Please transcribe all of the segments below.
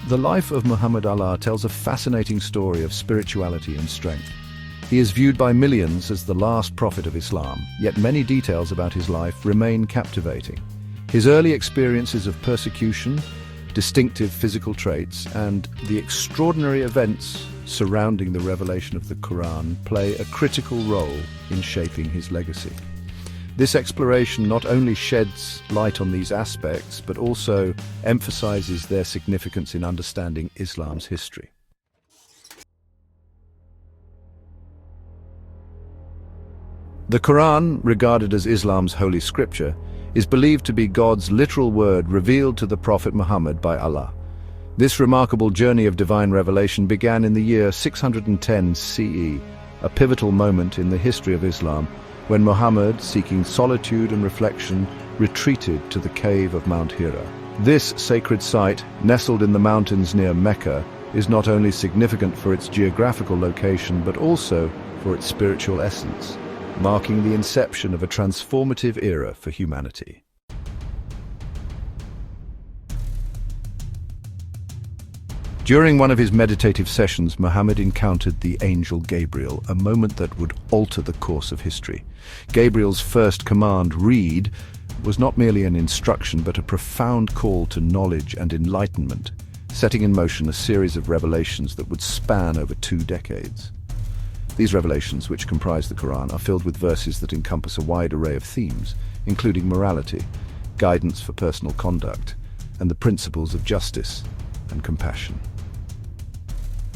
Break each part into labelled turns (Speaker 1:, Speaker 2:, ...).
Speaker 1: The life of Muhammad Allah tells a fascinating story of spirituality and strength. He is viewed by millions as the last prophet of Islam, yet many details about his life remain captivating. His early experiences of persecution, distinctive physical traits, and the extraordinary events surrounding the revelation of the Quran play a critical role in shaping his legacy. This exploration not only sheds light on these aspects, but also emphasizes their significance in understanding Islam's history. The Quran, regarded as Islam's holy scripture, is believed to be God's literal word revealed to the Prophet Muhammad by Allah. This remarkable journey of divine revelation began in the year 610 CE, a pivotal moment in the history of Islam, when Muhammad, seeking solitude and reflection, retreated to the cave of Mount Hira. This sacred site, nestled in the mountains near Mecca, is not only significant for its geographical location but also for its spiritual essence, marking the inception of a transformative era for humanity. During one of his meditative sessions, Muhammad encountered the angel Gabriel, a moment that would alter the course of history. Gabriel's first command, "Read," was not merely an instruction but a profound call to knowledge and enlightenment, setting in motion a series of revelations that would span over 2 decades. These revelations, which comprise the Quran, are filled with verses that encompass a wide array of themes, including morality, guidance for personal conduct, and the principles of justice and compassion.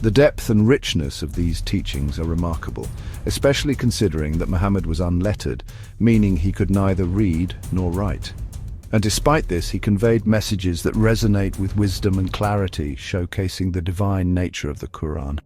Speaker 1: The depth and richness of these teachings are remarkable, especially considering that Muhammad was unlettered, meaning he could neither read nor write. And despite this, he conveyed messages that resonate with wisdom and clarity, showcasing the divine nature of the Quran.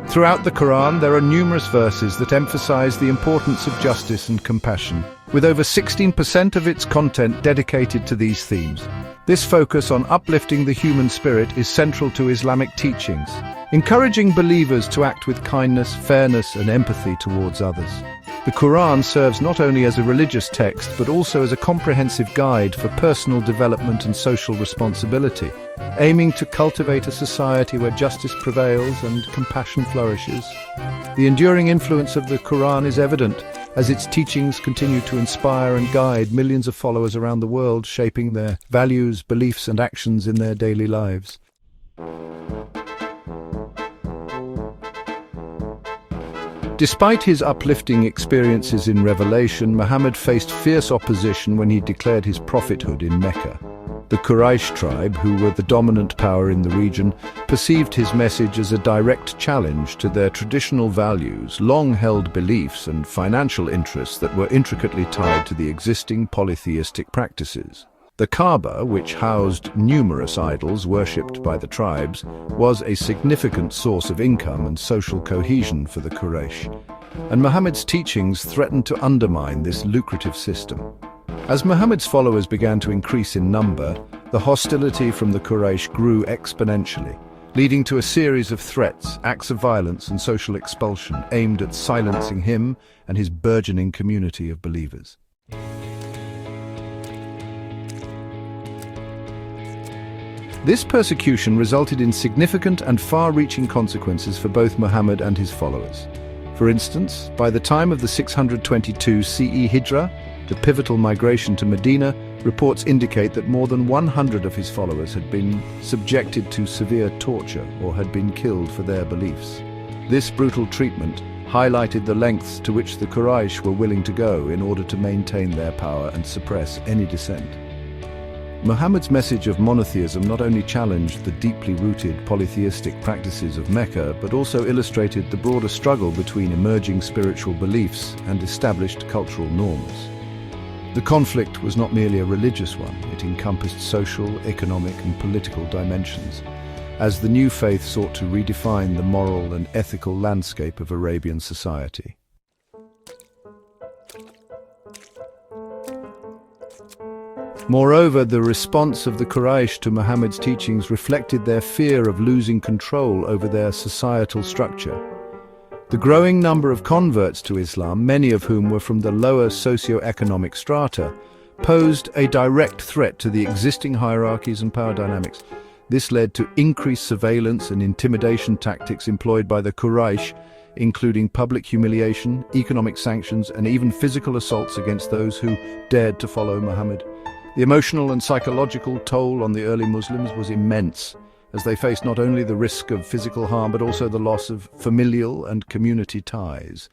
Speaker 1: Throughout the Quran, there are numerous verses that emphasize the importance of justice and compassion, with over 16% of its content dedicated to these themes. This focus on uplifting the human spirit is central to Islamic teachings, encouraging believers to act with kindness, fairness, and empathy towards others. The Quran serves not only as a religious text, but also as a comprehensive guide for personal development and social responsibility, aiming to cultivate a society where justice prevails and compassion flourishes. The enduring influence of the Quran is evident, as its teachings continue to inspire and guide millions of followers around the world, shaping their values, beliefs, and actions in their daily lives. Despite his uplifting experiences in Revelation, Muhammad faced fierce opposition when he declared his prophethood in Mecca. The Quraysh tribe, who were the dominant power in the region, perceived his message as a direct challenge to their traditional values, long-held beliefs, and financial interests that were intricately tied to the existing polytheistic practices. The Kaaba, which housed numerous idols worshipped by the tribes, was a significant source of income and social cohesion for the Quraysh, and Muhammad's teachings threatened to undermine this lucrative system. As Muhammad's followers began to increase in number, the hostility from the Quraysh grew exponentially, leading to a series of threats, acts of violence, and social expulsion aimed at silencing him and his burgeoning community of believers. This persecution resulted in significant and far-reaching consequences for both Muhammad and his followers. For instance, by the time of the 622 CE Hijrah, the pivotal migration to Medina, reports indicate that more than 100 of his followers had been subjected to severe torture or had been killed for their beliefs. This brutal treatment highlighted the lengths to which the Quraysh were willing to go in order to maintain their power and suppress any dissent. Muhammad's message of monotheism not only challenged the deeply rooted polytheistic practices of Mecca, but also illustrated the broader struggle between emerging spiritual beliefs and established cultural norms. The conflict was not merely a religious one, it encompassed social, economic, and political dimensions, as the new faith sought to redefine the moral and ethical landscape of Arabian society. Moreover, the response of the Quraysh to Muhammad's teachings reflected their fear of losing control over their societal structure. The growing number of converts to Islam, many of whom were from the lower socio-economic strata, posed a direct threat to the existing hierarchies and power dynamics. This led to increased surveillance and intimidation tactics employed by the Quraysh, including public humiliation, economic sanctions, and even physical assaults against those who dared to follow Muhammad. The emotional and psychological toll on the early Muslims was immense, as they faced not only the risk of physical harm but also the loss of familial and community ties.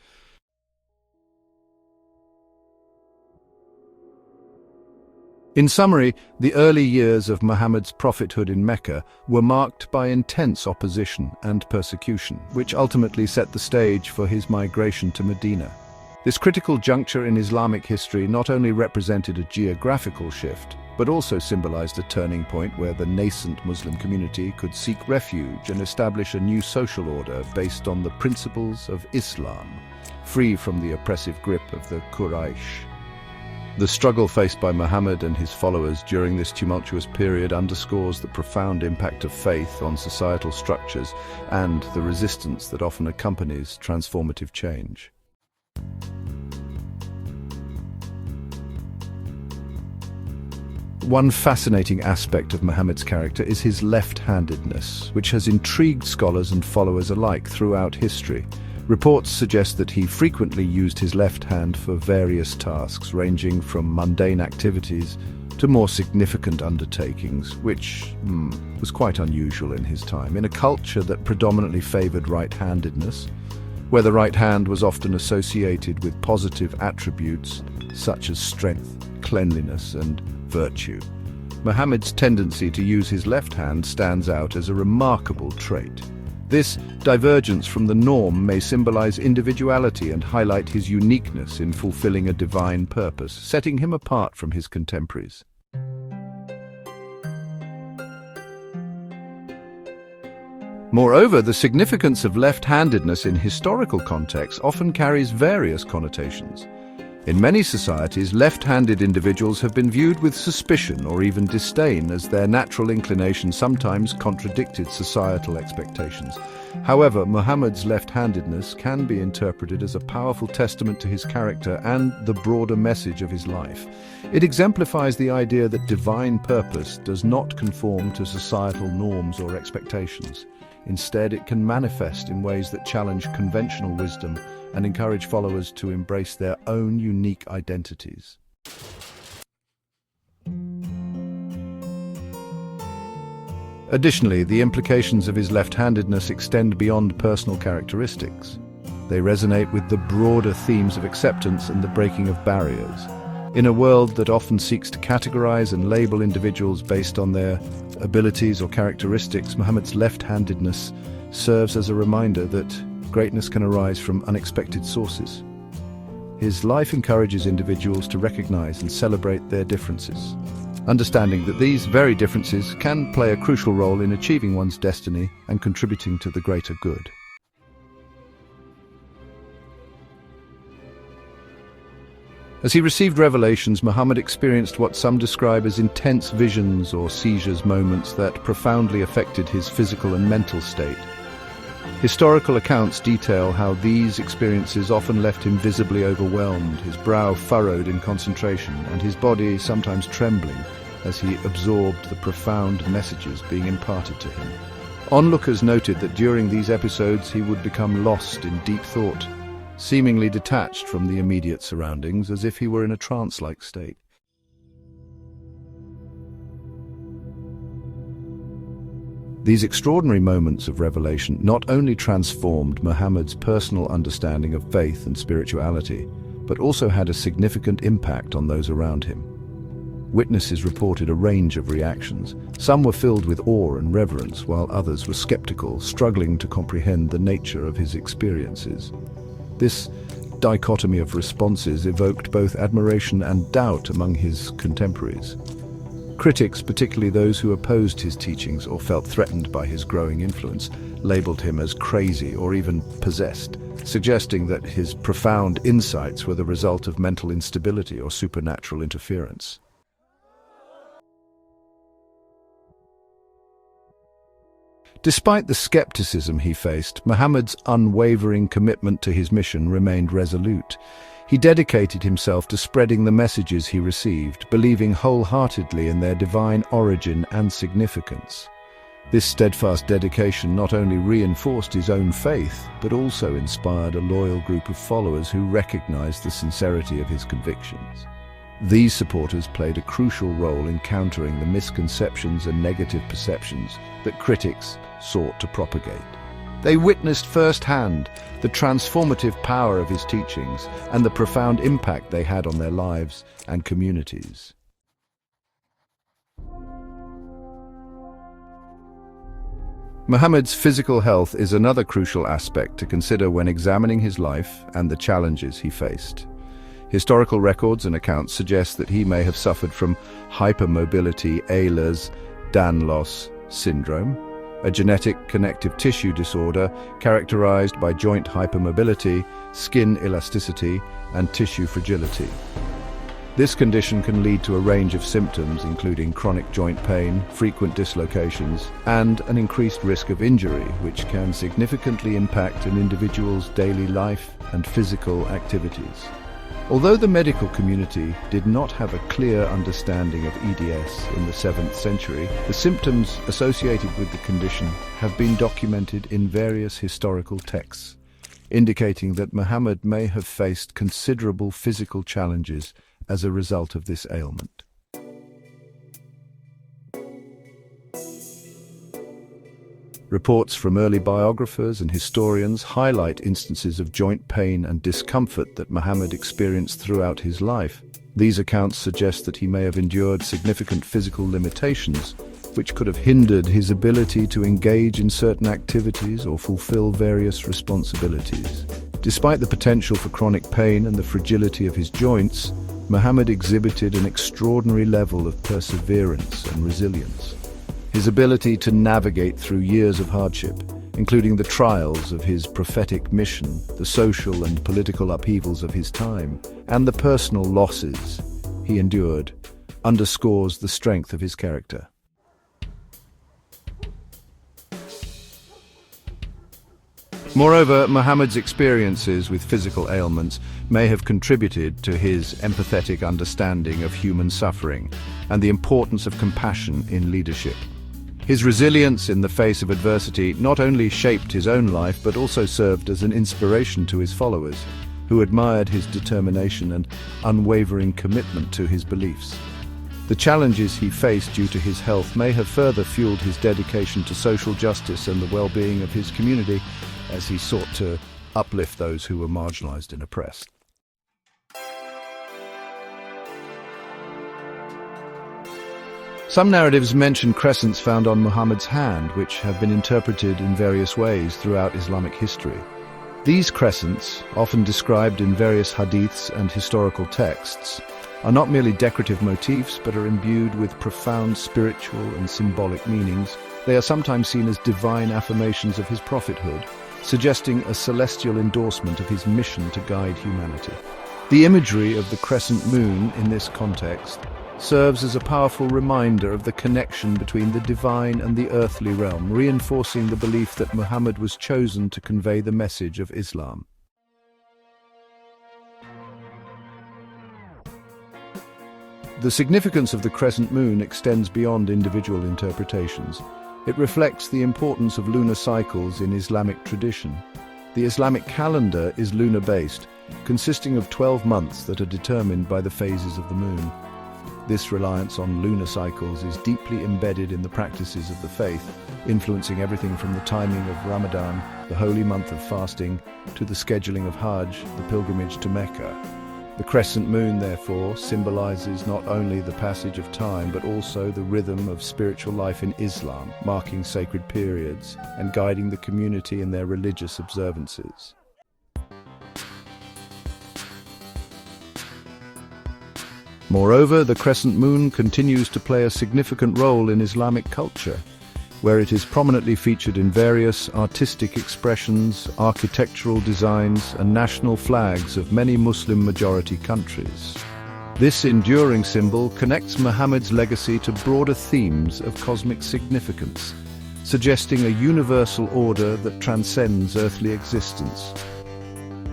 Speaker 1: In summary, the early years of Muhammad's prophethood in Mecca were marked by intense opposition and persecution, which ultimately set the stage for his migration to Medina. This critical juncture in Islamic history not only represented a geographical shift, but also symbolized a turning point where the nascent Muslim community could seek refuge and establish a new social order based on the principles of Islam, free from the oppressive grip of the Quraysh. The struggle faced by Muhammad and his followers during this tumultuous period underscores the profound impact of faith on societal structures and the resistance that often accompanies transformative change. One fascinating aspect of Muhammad's character is his left-handedness, which has intrigued scholars and followers alike throughout history. Reports suggest that he frequently used his left hand for various tasks, ranging from mundane activities to more significant undertakings, which was quite unusual in his time. In a culture that predominantly favored right-handedness, where the right hand was often associated with positive attributes such as strength, cleanliness, and virtue, Muhammad's tendency to use his left hand stands out as a remarkable trait. This divergence from the norm may symbolize individuality and highlight his uniqueness in fulfilling a divine purpose, setting him apart from his contemporaries. Moreover, the significance of left-handedness in historical contexts often carries various connotations. In many societies, left-handed individuals have been viewed with suspicion or even disdain, as their natural inclination sometimes contradicted societal expectations. However, Muhammad's left-handedness can be interpreted as a powerful testament to his character and the broader message of his life. It exemplifies the idea that divine purpose does not conform to societal norms or expectations. Instead, it can manifest in ways that challenge conventional wisdom and encourage followers to embrace their own unique identities. Additionally, the implications of his left-handedness extend beyond personal characteristics. They resonate with the broader themes of acceptance and the breaking of barriers. In a world that often seeks to categorize and label individuals based on their abilities or characteristics, Muhammad's left-handedness serves as a reminder that greatness can arise from unexpected sources. His life encourages individuals to recognize and celebrate their differences, understanding that these very differences can play a crucial role in achieving one's destiny and contributing to the greater good. As he received revelations, Muhammad experienced what some describe as intense visions or seizures, moments that profoundly affected his physical and mental state. Historical accounts detail how these experiences often left him visibly overwhelmed, his brow furrowed in concentration, and his body sometimes trembling as he absorbed the profound messages being imparted to him. Onlookers noted that during these episodes he would become lost in deep thought, seemingly detached from the immediate surroundings, as if he were in a trance-like state. These extraordinary moments of revelation not only transformed Muhammad's personal understanding of faith and spirituality, but also had a significant impact on those around him. Witnesses reported a range of reactions. Some were filled with awe and reverence, while others were skeptical, struggling to comprehend the nature of his experiences. This dichotomy of responses evoked both admiration and doubt among his contemporaries. Critics, particularly those who opposed his teachings or felt threatened by his growing influence, labeled him as crazy or even possessed, suggesting that his profound insights were the result of mental instability or supernatural interference. Despite the skepticism he faced, Muhammad's unwavering commitment to his mission remained resolute. He dedicated himself to spreading the messages he received, believing wholeheartedly in their divine origin and significance. This steadfast dedication not only reinforced his own faith, but also inspired a loyal group of followers who recognized the sincerity of his convictions. These supporters played a crucial role in countering the misconceptions and negative perceptions that critics sought to propagate. They witnessed firsthand the transformative power of his teachings and the profound impact they had on their lives and communities. Muhammad's physical health is another crucial aspect to consider when examining his life and the challenges he faced. Historical records and accounts suggest that he may have suffered from hypermobility Ehlers-Danlos syndrome, a genetic connective tissue disorder characterized by joint hypermobility, skin elasticity, and tissue fragility. This condition can lead to a range of symptoms, including chronic joint pain, frequent dislocations, and an increased risk of injury, which can significantly impact an individual's daily life and physical activities. Although the medical community did not have a clear understanding of EDS in the 7th century, the symptoms associated with the condition have been documented in various historical texts, indicating that Muhammad may have faced considerable physical challenges as a result of this ailment. Reports from early biographers and historians highlight instances of joint pain and discomfort that Muhammad experienced throughout his life. These accounts suggest that he may have endured significant physical limitations, which could have hindered his ability to engage in certain activities or fulfill various responsibilities. Despite the potential for chronic pain and the fragility of his joints, Muhammad exhibited an extraordinary level of perseverance and resilience. His ability to navigate through years of hardship, including the trials of his prophetic mission, the social and political upheavals of his time, and the personal losses he endured, underscores the strength of his character. Moreover, Muhammad's experiences with physical ailments may have contributed to his empathetic understanding of human suffering and the importance of compassion in leadership. His resilience in the face of adversity not only shaped his own life, but also served as an inspiration to his followers, who admired his determination and unwavering commitment to his beliefs. The challenges he faced due to his health may have further fueled his dedication to social justice and the well-being of his community, as he sought to uplift those who were marginalized and oppressed. Some narratives mention crescents found on Muhammad's hand, which have been interpreted in various ways throughout Islamic history. These crescents, often described in various hadiths and historical texts, are not merely decorative motifs, but are imbued with profound spiritual and symbolic meanings. They are sometimes seen as divine affirmations of his prophethood, suggesting a celestial endorsement of his mission to guide humanity. The imagery of the crescent moon in this context serves as a powerful reminder of the connection between the divine and the earthly realm, reinforcing the belief that Muhammad was chosen to convey the message of Islam. The significance of the crescent moon extends beyond individual interpretations. It reflects the importance of lunar cycles in Islamic tradition. The Islamic calendar is lunar-based, consisting of 12 months that are determined by the phases of the moon. This reliance on lunar cycles is deeply embedded in the practices of the faith, influencing everything from the timing of Ramadan, the holy month of fasting, to the scheduling of Hajj, the pilgrimage to Mecca. The crescent moon, therefore, symbolizes not only the passage of time, but also the rhythm of spiritual life in Islam, marking sacred periods and guiding the community in their religious observances. Moreover, the crescent moon continues to play a significant role in Islamic culture, where it is prominently featured in various artistic expressions, architectural designs, and national flags of many Muslim-majority countries. This enduring symbol connects Muhammad's legacy to broader themes of cosmic significance, suggesting a universal order that transcends earthly existence.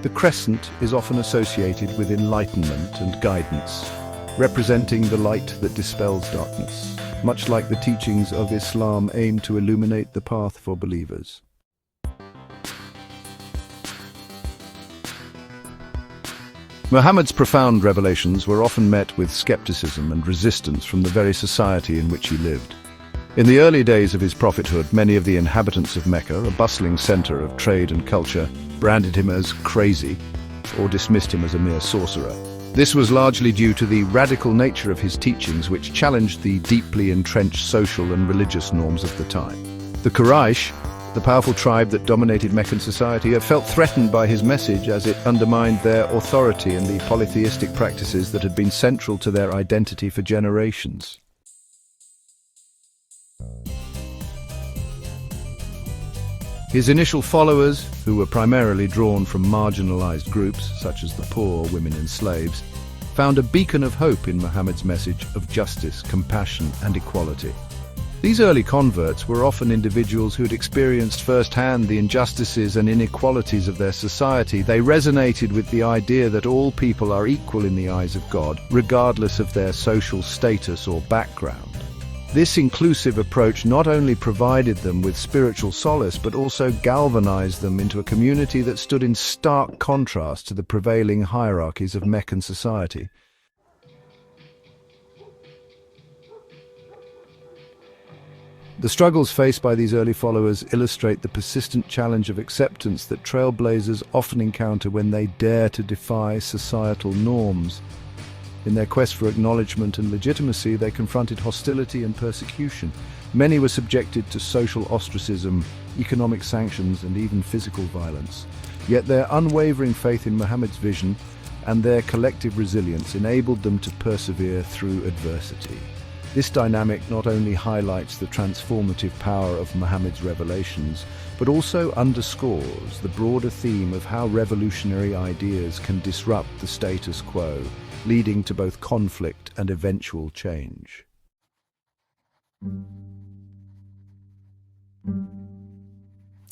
Speaker 1: The crescent is often associated with enlightenment and guidance, representing the light that dispels darkness, much like the teachings of Islam aim to illuminate the path for believers. Muhammad's profound revelations were often met with skepticism and resistance from the very society in which he lived. In the early days of his prophethood, many of the inhabitants of Mecca, a bustling center of trade and culture, branded him as crazy or dismissed him as a mere sorcerer. This was largely due to the radical nature of his teachings, which challenged the deeply entrenched social and religious norms of the time. The Quraysh, the powerful tribe that dominated Meccan society, have felt threatened by his message as it undermined their authority and the polytheistic practices that had been central to their identity for generations. His initial followers, who were primarily drawn from marginalized groups such as the poor, women and slaves, found a beacon of hope in Muhammad's message of justice, compassion and equality. These early converts were often individuals who had experienced firsthand the injustices and inequalities of their society. They resonated with the idea that all people are equal in the eyes of God, regardless of their social status or background. This inclusive approach not only provided them with spiritual solace, but also galvanized them into a community that stood in stark contrast to the prevailing hierarchies of Meccan society. The struggles faced by these early followers illustrate the persistent challenge of acceptance that trailblazers often encounter when they dare to defy societal norms. In their quest for acknowledgement and legitimacy, they confronted hostility and persecution. Many were subjected to social ostracism, economic sanctions, and even physical violence. Yet their unwavering faith in Muhammad's vision and their collective resilience enabled them to persevere through adversity. This dynamic not only highlights the transformative power of Muhammad's revelations, but also underscores the broader theme of how revolutionary ideas can disrupt the status quo, leading to both conflict and eventual change.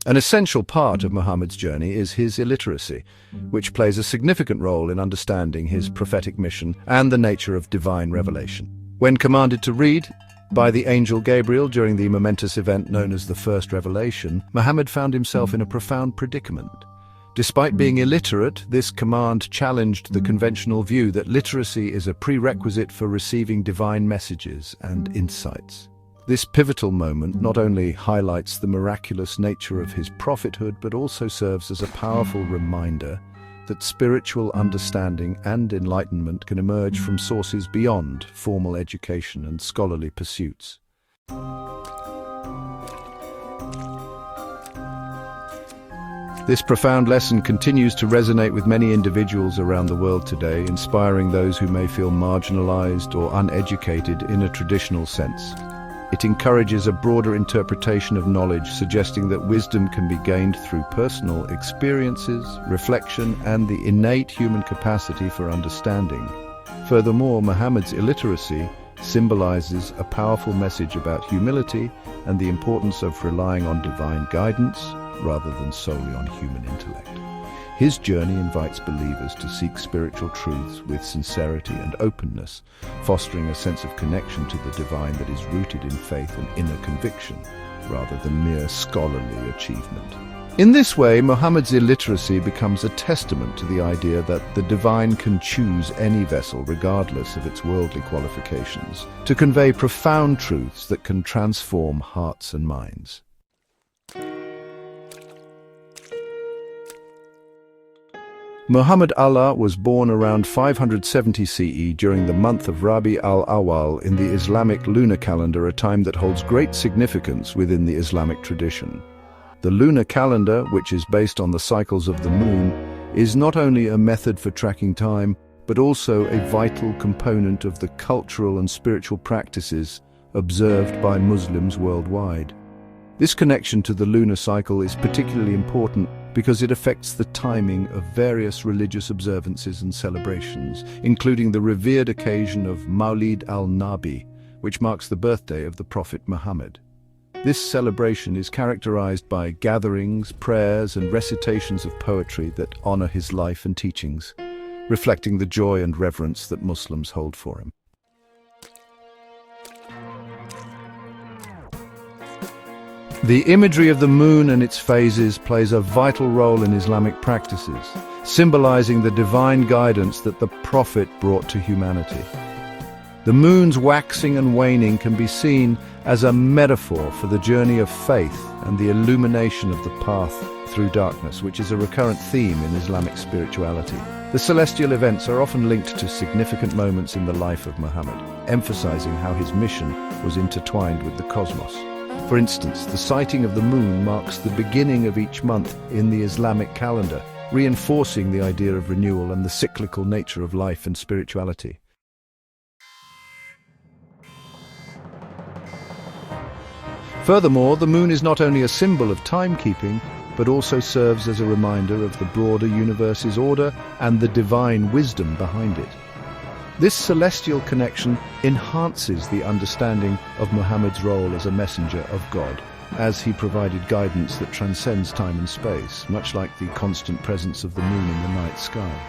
Speaker 1: An essential part of Muhammad's journey is his illiteracy, which plays a significant role in understanding his prophetic mission and the nature of divine revelation. When commanded to read by the angel Gabriel during the momentous event known as the First Revelation, Muhammad found himself in a profound predicament. Despite being illiterate, this command challenged the conventional view that literacy is a prerequisite for receiving divine messages and insights. This pivotal moment not only highlights the miraculous nature of his prophethood, but also serves as a powerful reminder that spiritual understanding and enlightenment can emerge from sources beyond formal education and scholarly pursuits. This profound lesson continues to resonate with many individuals around the world today, inspiring those who may feel marginalized or uneducated in a traditional sense. It encourages a broader interpretation of knowledge, suggesting that wisdom can be gained through personal experiences, reflection, and the innate human capacity for understanding. Furthermore, Muhammad's illiteracy symbolizes a powerful message about humility and the importance of relying on divine guidance rather than solely on human intellect. His journey invites believers to seek spiritual truths with sincerity and openness, fostering a sense of connection to the divine that is rooted in faith and inner conviction, rather than mere scholarly achievement. In this way, Muhammad's illiteracy becomes a testament to the idea that the divine can choose any vessel regardless of its worldly qualifications, to convey profound truths that can transform hearts and minds. Muhammad Allah was born around 570 CE during the month of Rabi al-Awwal in the Islamic lunar calendar, a time that holds great significance within the Islamic tradition. The lunar calendar, which is based on the cycles of the moon, is not only a method for tracking time, but also a vital component of the cultural and spiritual practices observed by Muslims worldwide. This connection to the lunar cycle is particularly important because it affects the timing of various religious observances and celebrations, including the revered occasion of Mawlid al-Nabi, which marks the birthday of the Prophet Muhammad. This celebration is characterized by gatherings, prayers, and recitations of poetry that honor his life and teachings, reflecting the joy and reverence that Muslims hold for him. The imagery of the moon and its phases plays a vital role in Islamic practices, symbolizing the divine guidance that the Prophet brought to humanity. The moon's waxing and waning can be seen as a metaphor for the journey of faith and the illumination of the path through darkness, which is a recurrent theme in Islamic spirituality. The celestial events are often linked to significant moments in the life of Muhammad, emphasizing how his mission was intertwined with the cosmos. For instance, the sighting of the moon marks the beginning of each month in the Islamic calendar, reinforcing the idea of renewal and the cyclical nature of life and spirituality. Furthermore, the moon is not only a symbol of timekeeping, but also serves as a reminder of the broader universe's order and the divine wisdom behind it. This celestial connection enhances the understanding of Muhammad's role as a messenger of God, as he provided guidance that transcends time and space, much like the constant presence of the moon in the night sky.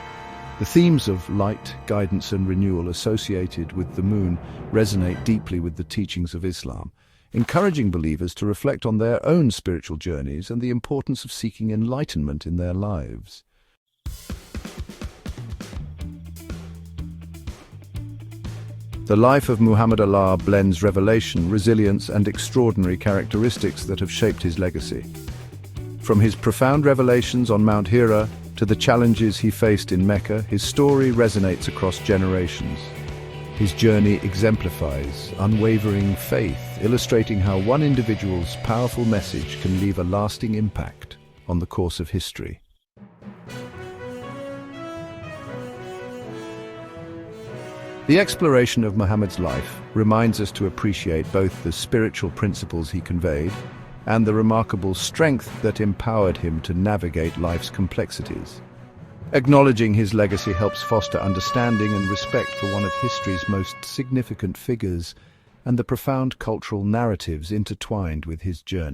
Speaker 1: The themes of light, guidance, and renewal associated with the moon resonate deeply with the teachings of Islam, encouraging believers to reflect on their own spiritual journeys and the importance of seeking enlightenment in their lives. The life of Muhammad blends revelation, resilience, and extraordinary characteristics that have shaped his legacy. From his profound revelations on Mount Hira to the challenges he faced in Mecca, his story resonates across generations. His journey exemplifies unwavering faith, illustrating how one individual's powerful message can leave a lasting impact on the course of history. The exploration of Muhammad's life reminds us to appreciate both the spiritual principles he conveyed and the remarkable strength that empowered him to navigate life's complexities. Acknowledging his legacy helps foster understanding and respect for one of history's most significant figures and the profound cultural narratives intertwined with his journey.